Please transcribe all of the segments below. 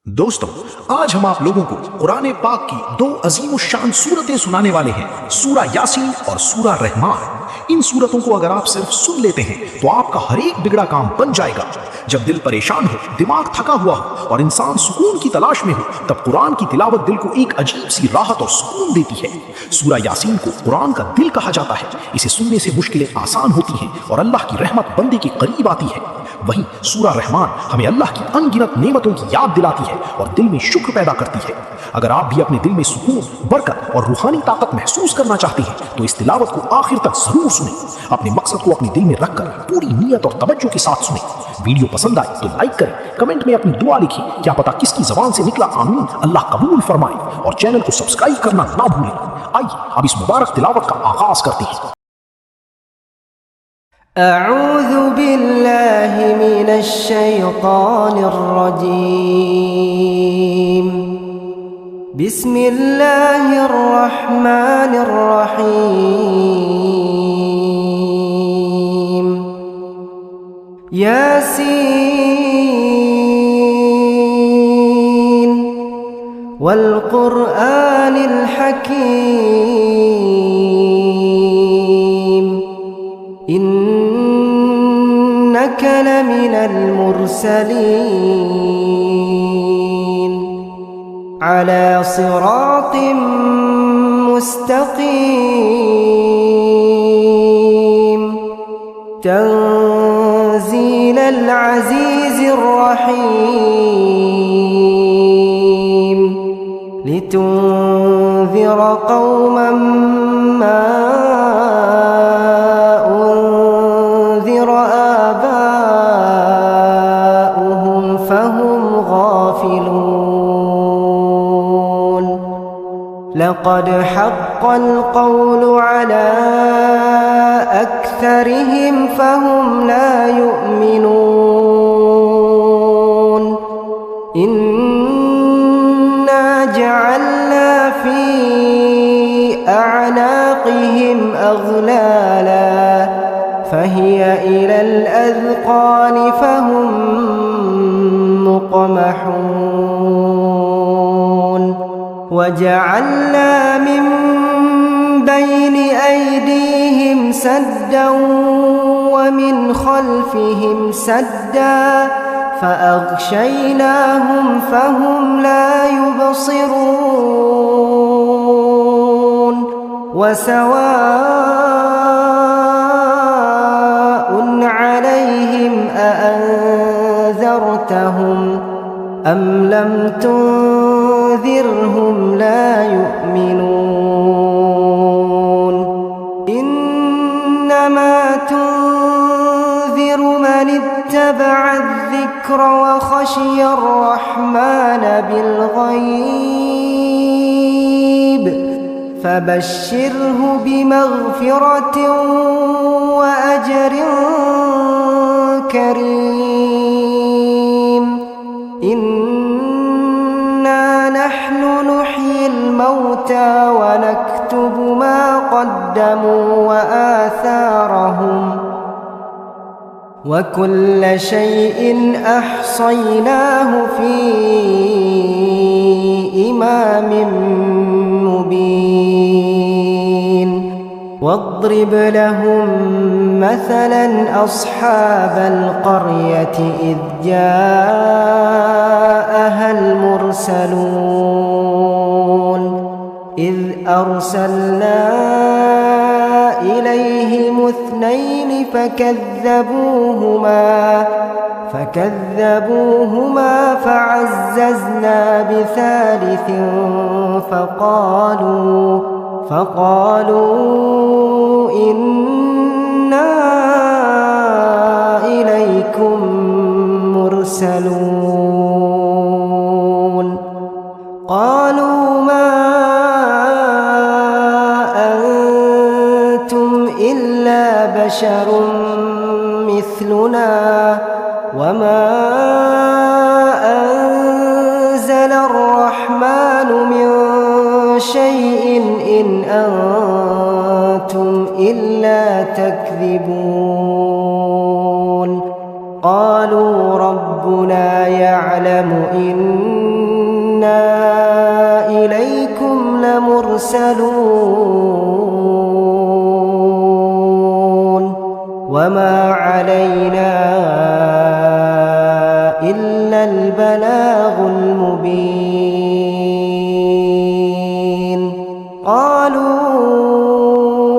दोस्तों, आज हम आप लोगों को कुरान पाक की दो अजीम शान सूरतें सुनाने वाले हैं, सूरा यासीन और सूरा रहमान। इन सूरतों को अगर आप सिर्फ सुन लेते हैं तो आपका हर एक बिगड़ा काम बन जाएगा। जब दिल परेशान हो, दिमाग थका हुआ हो और इंसान सुकून की तलाश में हो, तब कुरान की तिलावत दिल को एक अजीब सी राहत और सुकून देती है। सूरा यासीन को कुरान का दिल कहा जाता है। इसे सुनने से मुश्किलें आसान होती हैं और अल्लाह की रहमत बंदे के करीब आती है। वहीं सूरा रहमान हमें अल्लाह की अनगिनत नेमतों की याद दिलाती है और दिल में शुक्र पैदा करती है। अगर आप भी अपने दिल में सुकून, बरकत और रूहानी ताकत महसूस करना चाहते हैं तो इस तिलावत को आखिर तक जरूर सुनें। अपने मकसद को अपने दिल में रखकर पूरी नीयत और तवज्जो के साथ सुनें। वीडियो पसंद आए तो लाइक करें, कमेंट में अपनी दुआ लिखें। क्या पता किसकी जबान से निकला आमीन अल्लाह कबूल फरमाए। और चैनल को सब्सक्राइब करना ना भूलें। आइए अब इस मुबारक तिलावत का आगाज करते हैं। अऊज़ु बिल्लाहि मिनश शैतानिर रजीम। बिस्मिल्लाहिर रहमानिर रहीम। यासीन वल क़ुरआनिल हकीम। इन्नक लमिनल मुरसलीन अला सिरातिम मुस्तकीम। तंजीलल अज़ीज़िर रहीम। लितुन्ज़िर क़ौमन मा लक़द हक़्क़ल क़ौलु अला अक्सरिहिम फ़हुम ला युमिनून। इन्ना जअलना फ़ी अअनाक़िहिम अग़लाला फ़हिय इलल अज़क़ान फ़हुम मुक़महून। वजअलना मिन बैनि ऐदीहिम सद्दा वमिन खल्फिहिम सद्दा फ़अग़शयनाहुम फ़हुम ला युबसिरून। वसवाउन अलैहिम अअन्ज़रतहुम अम लम तुन्ज़िरहुम ला युमिनून। इन्नमा तुन्ज़िरु मन इत्तबअ अज़्ज़िक्र व ख़शिय अर्रहमान बिलग़ैब फ़बश्शिरहु बिमग़फ़िरतिन व अजरिन करीम। इन्ना नहनु नुह्यिल मौता व नक्तुबु मा क़द्दमू व आथारहुम व कुल्ल शैइन अहसयनाहु फ़ी इमामिन मुबीन। वाضرب لهم مثلا أصحاب القرية إذ جاءها المرسلون إذ أرسلنا إليهم اثنين فكذبوهما فعززنا بثالث فقالوا إنا إليكم مرسلون. قالوا ما أنتم إلا بشر مثلنا وما أنزل الرحمن من شيء إن أنتم إلا تكذبون. قالوا ربنا يعلم إن المرسلون وما علينا إلا البلاغ المبين قالوا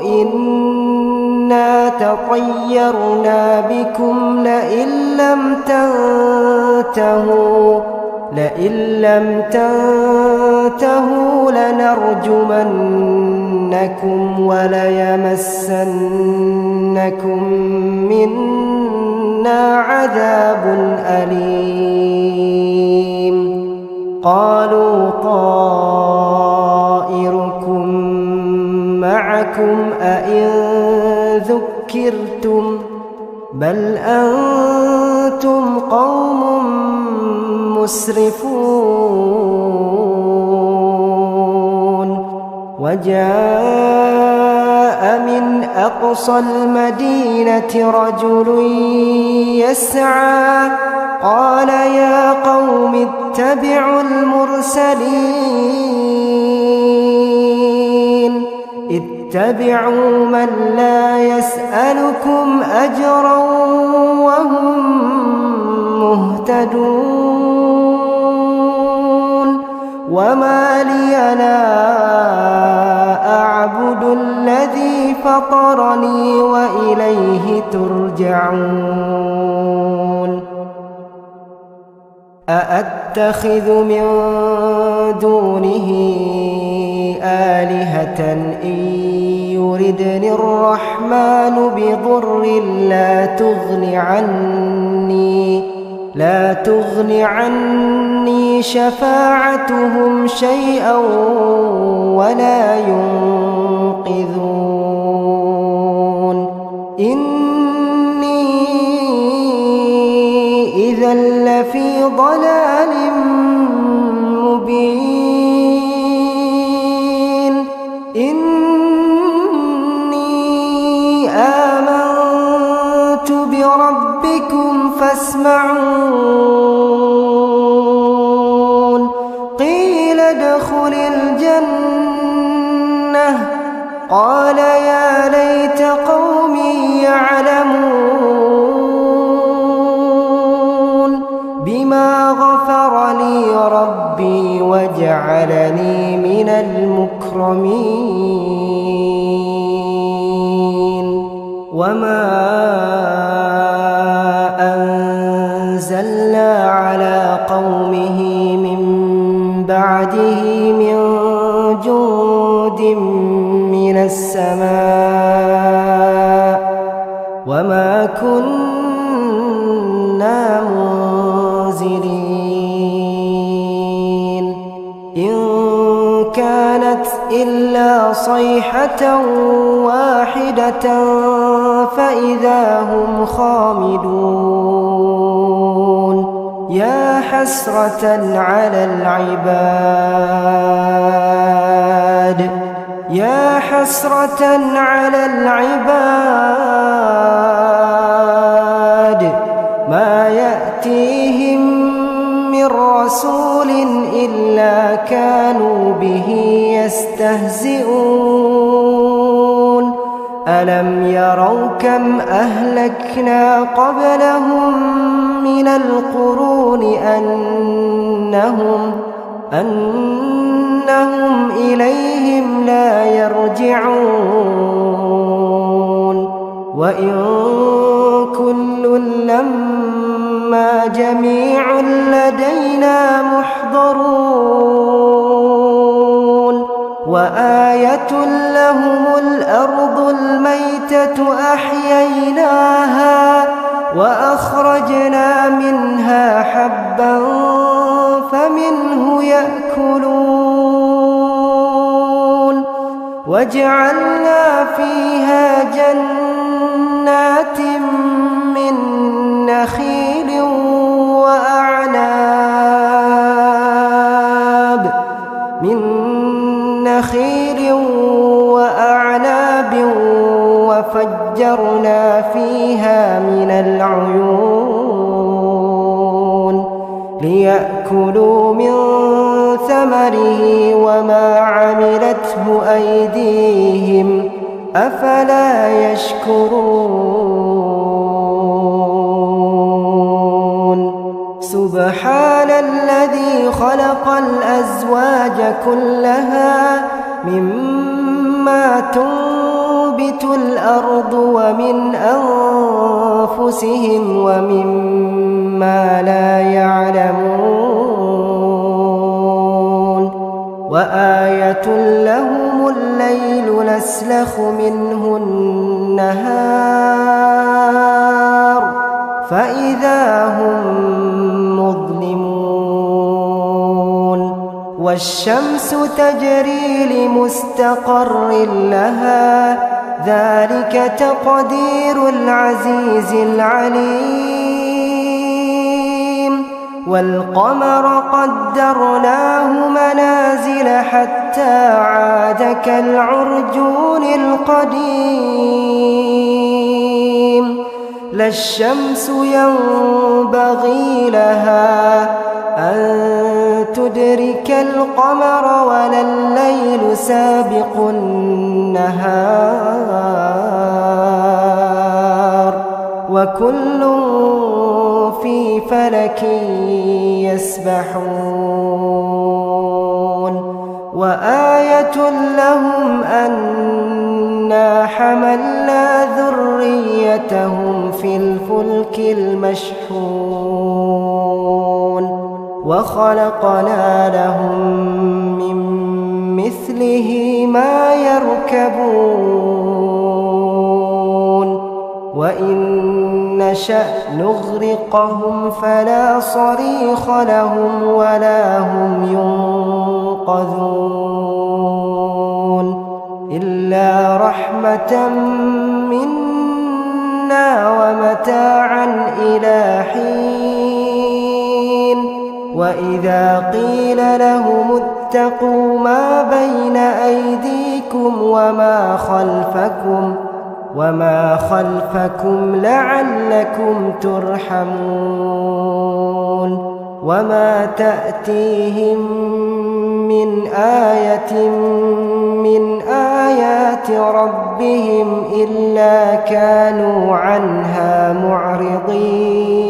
إنا تطيرنا بكم لئن لم تنتهوا لنرجمنكم وليمسنكم منا عذاب أليم قالوا طائركم معكم أئن ذكرتم بل أنتم قوم مسرفون وجاء من أقصى المدينة رجل يسعى قال يا قوم اتبعوا المرسلين اتبعوا من لا يسألكم أجرا وهم مهتدون وما لي لا أعبد الذي فطرني وإليه ترجعون أأتخذ من دونه آلهة إن يردني الرحمن بضر لا تغن عني شفاعتهم شيئا ولا ينقذون إني إذا لفي ضلال مبين إني آمنت بربكم فاسمعون قيل ادخل الجنة قال يا ليت قومي يعلمون بما غفر لي ربي وجعلني من المكرمين وما أنزلنا على قومه من بعده من جند من السماء وما كنا منزلين إن كانت إلا صيحة واحدة فإذا هم خامدون يا حسرة على العباد ما يأتيهم من رسول إلا كانوا به يستهزئون ألم يروا كم أهلكنا قبلهم من القرون أنهم إليهم لا يرجعون وإن كل لما جميع لدينا محضرون وآية لهم الأرض الميتة أحييناها وأخرجنا منها حبا فمنه يأكلون وجعلنا فيها جنات من نخيل وأعناب وفجرنا فيها من العيون ليأكلوا من ثمرها وثمره وما عملته أيديهم أفلا يشكرون سبحان الذي خلق الأزواج كلها مما تنبت الأرض ومن أنفسهم ومما لا يعلمون وآية لهم الليل نسلخ منه النهار فإذا هم مظلمون والشمس تجري لمستقر لها ذلك تقدير العزيز العليم والقمر قدرناه منازل حتى عاد كالعرجون القديم لا الشمس ينبغي لها أن تدرك القمر ولا الليل سابق النهار وكل في فلك يسبحون وآية لهم أنا حملنا ذريتهم في الفلك المشحون وخلقنا لهم من مثله ما يركبون وإن نشأ نغرقهم فلا صريخ لهم ولا هم ينقذون إلا رحمة منا ومتاعا إلى حين وإذا قيل لهم اتقوا ما بين أيديكم وما خلفكم لعلكم ترحمون وما تأتيهم من آية من آيات ربهم إلا كانوا عنها معرضين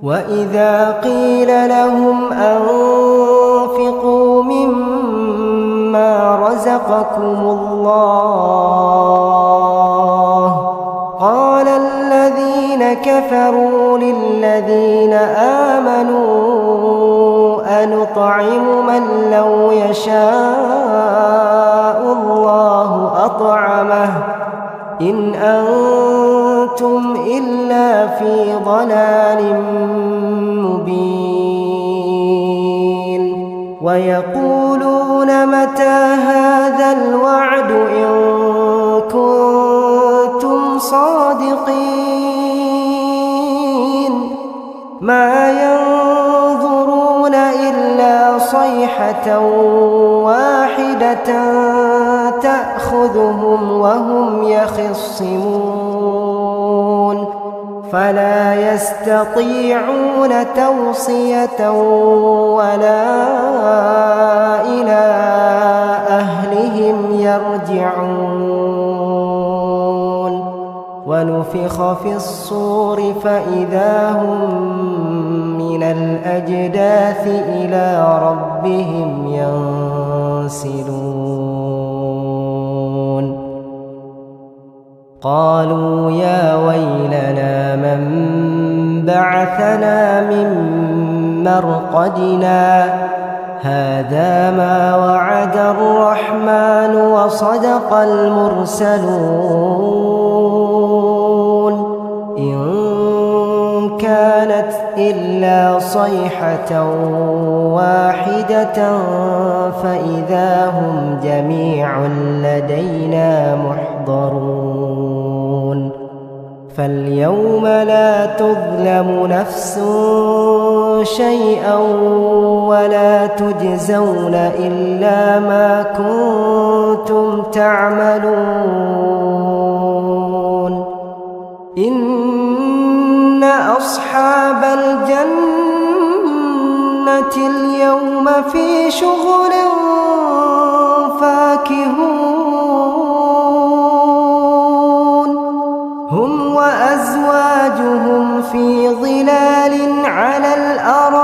وإذا قيل لهم أنفقوا مما رزقكم الله قال الذين كفروا للذين آمنوا أنطعم من لو يشاء الله أطعمه إن أنتم إلا في ضلال مبين ويقولون متى هذا الوعد إن كنتم صادقين ما ينظرون إلا صيحة واحدة تأخذهم وهم يخصمون فلا يستطيعون توصية ولا إلى أهلهم يرجعون ونفخ في الصور فإذا هم من الأجداث إلى ربهم ينسلون قالوا يا ويلنا من بعثنا من مرقدنا هذا ما وعد الرحمن وصدق المرسلون إن كانت إلا صيحة واحدة فإذا هم جميع لدينا محضرون فاليوم لا تظلم نفس شيئا ولا تجزون إلا ما كنتم تعملون إن أصحاب الجنة اليوم في شغل فاكهون هم وأزواجهم في ظلال على الأرائك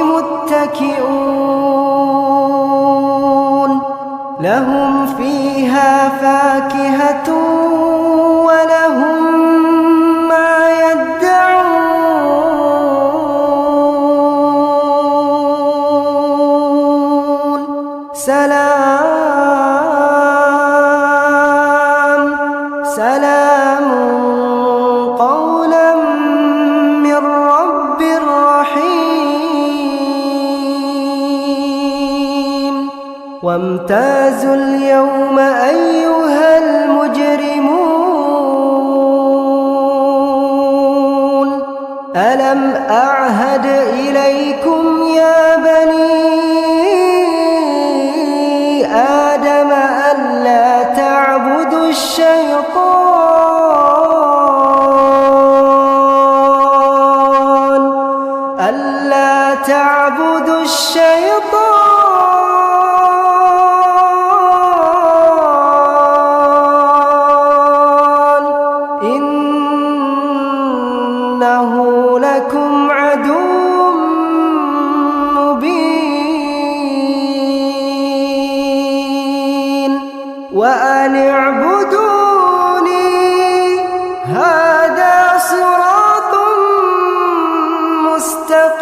متكئون لهم فيها فاكهة ولهم ما يدعون سلام قولا من رب رحيم وامتازوا اليوم أيها المجرمون ألم أعهد إليكم يا بني آدم ألا تعبدوا الشيطان إنه لكم عدو مبين وأن اعبدوني هذا صراط مستقيم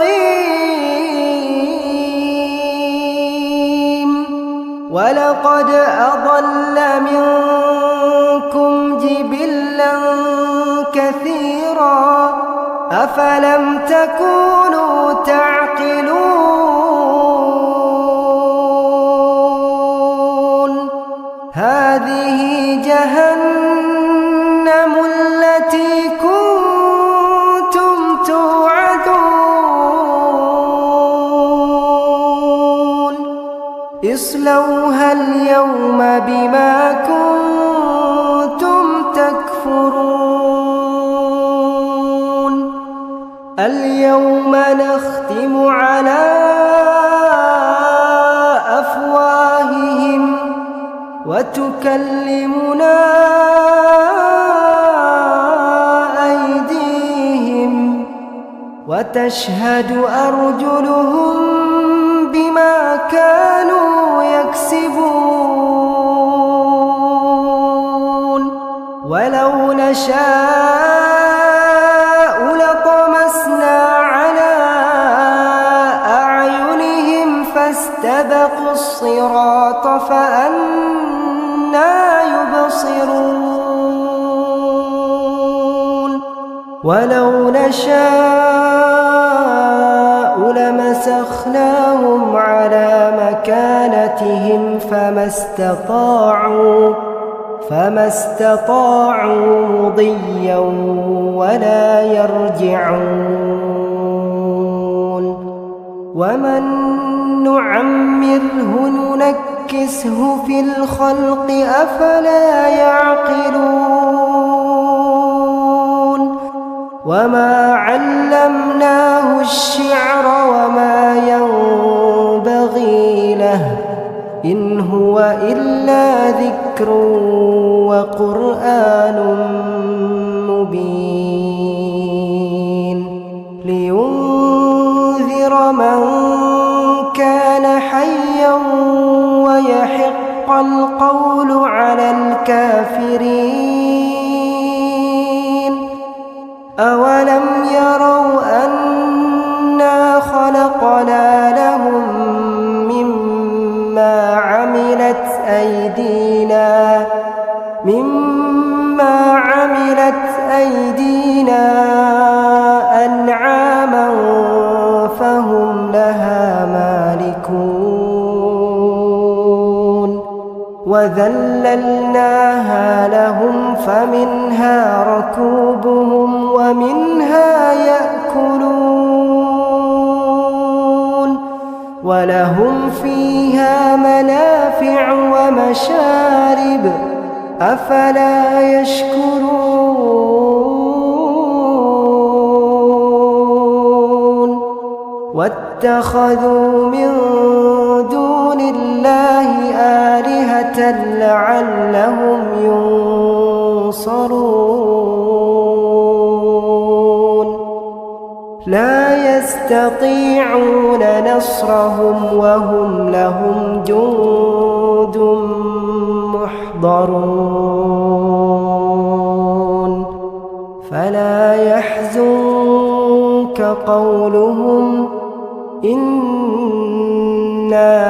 ولقد أضل منكم جبلا كثيرا أفلم تكونوا تعقلون هذه جهنم التي كنتم توعدون اصلوها اليوم بما كنتم تكفرون اليوم نختم على أفواههم وتكلمنا أيديهم وتشهد أرجلهم بما كانوا يكسبون ولو نشاء لطمسنا على أعينهم فاستبقوا الصراط فأنى يبصرون ولو نشاء لمسخناهم على مكانتهم فما استطاعوا مضيا ولا يرجعون ومن نعمره ننكسه في الخلق أفلا يعقلون وما علمناه الشعر وما ينبغي له إن هو إلا ذكر وقرآن مبين لينذر من كان حيا ويحق القول على الكافرين أولم يروا أنا خلقنا لهم مما عملت أيدينا أنعاما فهم لها مالكون وذللناها لهم فمنها ركوبهم ومنها يأكلون ولهم فيها منافع ومشارب أفلا يشكرون واتخذوا من دون الله آلهة لعلهم ينصرون لا يستطيعون نصرهم وهم لهم جند محضرون فلا يحزنك قولهم إنا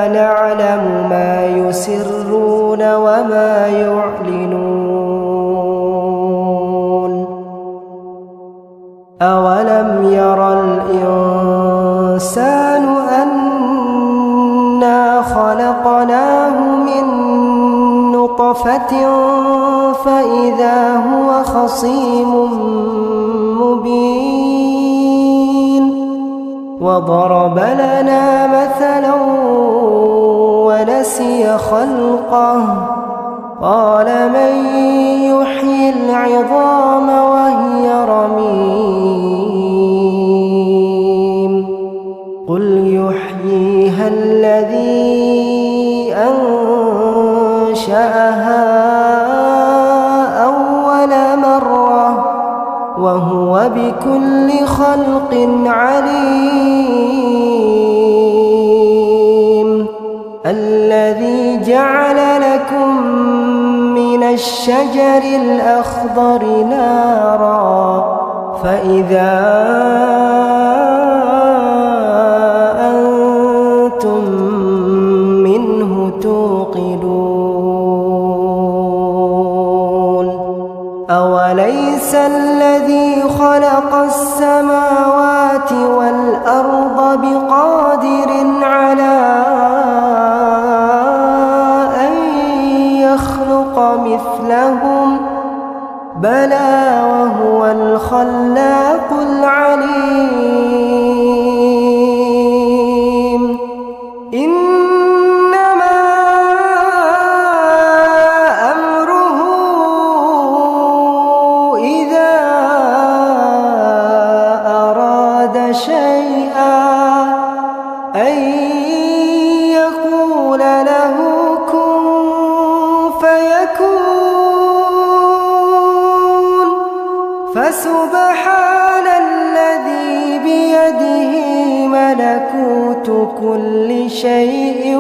نعلم ما يسرون وما يعلنون أولم ير الإنسان أنا خلقناه من نطفة فإذا هو خصيم مبين وضرب لنا مثلا ونسي خلقه قال من يحيي العظام وهي رميم قل يحييها الذي أنشأها أول مرة وهو بكل خلق عليم الذي جعل لكم من الشجر الأخضر نارا فإذا أنتم منه توقدون أوليس الذي خلق السماوات والأرض بقادر على أن يخلق مثلهم بلى وهو الخلاق العليم إنما أمره إذا أراد شيئا أن يقول له كن فيكون فسبحان الذي بيده ملكوت كل شيء